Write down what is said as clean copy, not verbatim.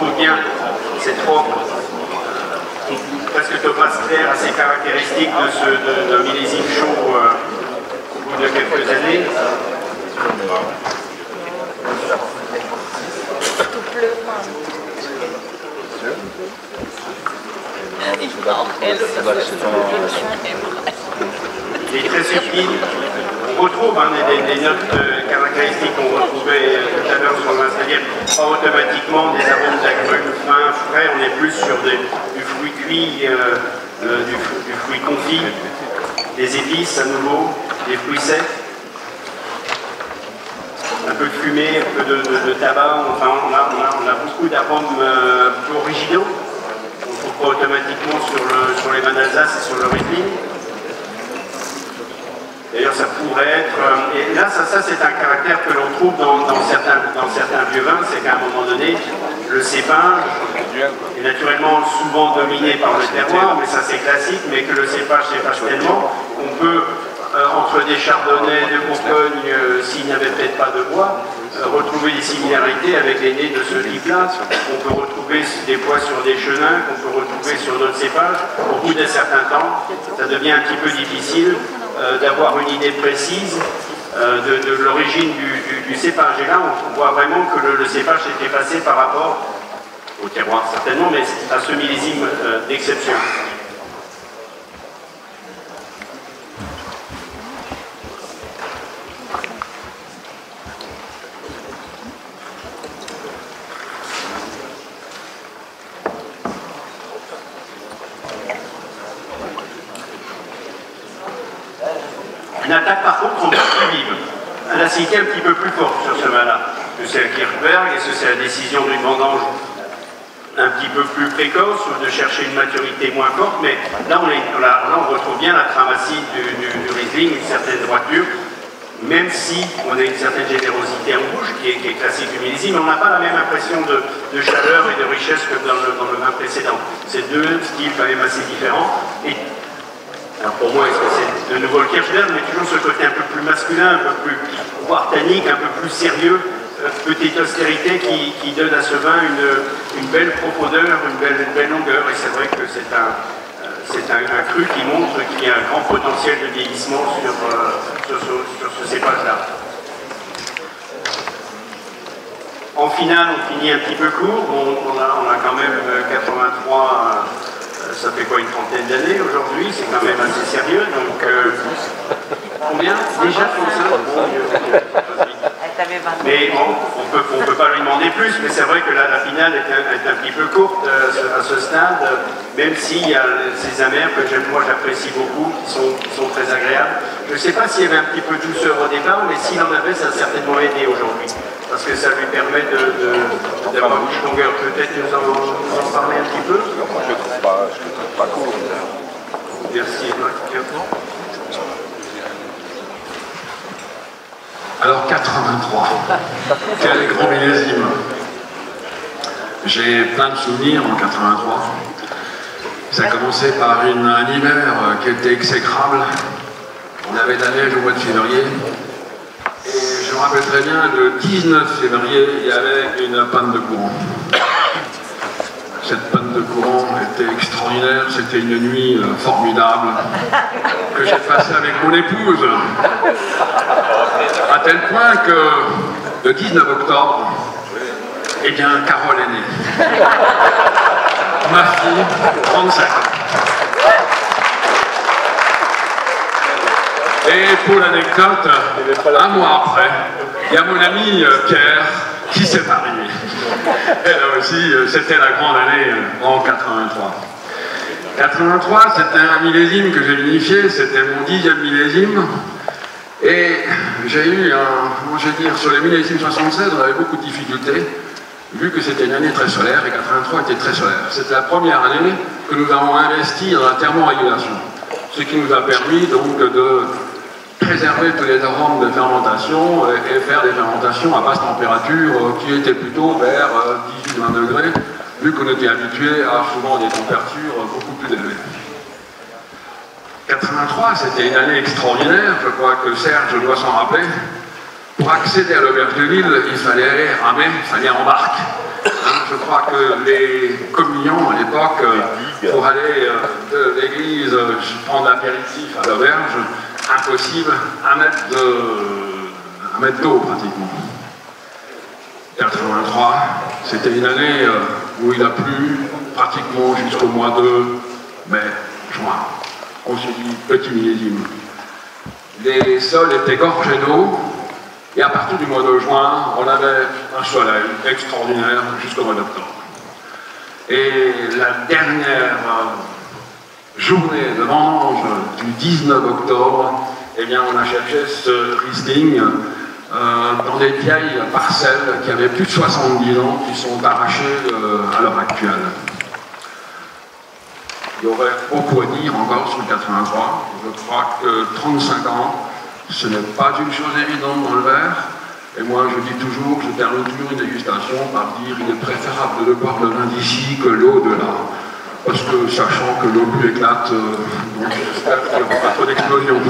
retrouve bien cette robe presque topaz clair, assez caractéristique de millésime chaud au bout de quelques années. Il est très subtil. On retrouve des notes caractéristiques qu'on retrouvait tout à l'heure sur le vin stadium. Pas automatiquement des arômes d'agrumes fins, frais, on est plus sur du fruit cuit, du fruit confit, des épices à nouveau, des fruits secs, un peu de fumée, un peu de tabac. Enfin, on a beaucoup d'arômes plus originaux. On ne trouve pas automatiquement sur les vins d'Alsace et sur le Riesling. D'ailleurs, ça pourrait être... et là, ça c'est un caractère que l'on trouve dans certains vieux vins, c'est qu'à un moment donné, le cépage est naturellement souvent dominé par le terroir, mais ça c'est classique, mais que le cépage s'épage tellement qu'on peut, entre des chardonnays de Bourgogne, s'il n'y avait peut-être pas de bois, retrouver des similarités avec les nez de ce type-là. On peut retrouver des bois sur des chenins, qu'on peut retrouver sur d'autres cépages. Au bout d'un certain temps, ça devient un petit peu difficile d'avoir une idée précise de l'origine du cépage. Et là, on voit vraiment que le cépage s'est effacé par rapport au terroir, certainement, mais à ce millésime d'exception. Une attaque par contre en plus vive, un acidité un petit peu plus forte sur ce vin-là que c'est à Kirchberg, et c'est la décision d'une vendange un petit peu plus précoce, ou de chercher une maturité moins forte, mais là on retrouve bien la trame acide du Riesling, une certaine droiture, même si on a une certaine générosité en bouche qui est classique du millésime, mais on n'a pas la même impression de chaleur et de richesse que dans le vin précédent. C'est deux styles quand même assez différents. Alors pour moi, est-ce que c'est de nouveau le Kirchberg, mais toujours ce côté un peu plus masculin, un peu plus voire tannique, un peu plus sérieux, petite austérité qui donne à ce vin une belle profondeur, une belle longueur. Et c'est vrai que c'est un cru qui montre qu'il y a un grand potentiel de vieillissement sur ce cépage-là. En finale, on finit un petit peu court. On a quand même 83... ça fait quoi, une trentaine d'années aujourd'hui, c'est quand même assez sérieux, donc combien déjà comme ça? Mais bon, on peut pas lui demander plus, mais c'est vrai que là, la finale est un petit peu courte à ce stade, même s'il y a ces amers que moi j'apprécie beaucoup, qui sont très agréables. Je ne sais pas s'il y avait un petit peu de douceur au départ, mais s'il en avait, ça a certainement aidé aujourd'hui, parce que ça lui permet d'avoir une petite longueur. Peut-être nous en parler un petit peu? Non, moi je ne trouve pas court. Merci. Alors 83, quel grand millésime. J'ai plein de souvenirs en 83. Ça a commencé par un hiver qui était exécrable. On avait de la neige au mois de février. Et je me rappelle très bien, le 19 février, il y avait une panne de courant. Cette panne de courant était extraordinaire, c'était une nuit formidable que j'ai passée avec mon épouse. À tel point que le 19 octobre, eh bien, Carole est née. Ma fille, 35 ans. Et pour l'anecdote, un mois après, il y a mon ami Pierre qui s'est marié. Et là aussi, c'était la grande année en 83. 83, c'était un millésime que j'ai vinifié, c'était mon 10e millésime. Et j'ai eu comment je vais dire, sur les millésimes 76, on avait beaucoup de difficultés, vu que c'était une année très solaire, et 83 était très solaire. C'était la première année que nous avons investi dans la thermorégulation, ce qui nous a permis donc de préserver tous les arômes de fermentation et faire des fermentations à basse température qui étaient plutôt vers 18-20 degrés, vu qu'on était habitué à souvent des températures beaucoup plus élevées. 83, c'était une année extraordinaire, je crois que Serge doit s'en rappeler. Pour accéder à l'auberge de Lille, il fallait ramer, il fallait en barque. Je crois que les communions à l'époque, pour aller de l'église prendre l'apéritif à l'auberge, impossible, un mètre d'eau pratiquement. 83, c'était une année où il a plu pratiquement jusqu'au mois de mai, juin. On s'est dit petit millésime. Les sols étaient gorgés d'eau, et à partir du mois de juin, on avait un soleil extraordinaire jusqu'au mois d'octobre. Et la dernière journée de vendange du 19 octobre, eh bien, on a cherché ce Riesling dans des vieilles parcelles qui avaient plus de 70 ans, qui sont arrachées à l'heure actuelle. Il y aurait beaucoup à dire encore sur le 83. Je crois que 35 ans, ce n'est pas une chose évidente dans le verre. Et moi, je dis toujours, je termine toujours une dégustation par dire il est préférable de boire le vin d'ici que l'eau de là. Parce que, sachant que l'eau plus éclate, donc j'espère qu'il n'y aura pas trop d'explosion.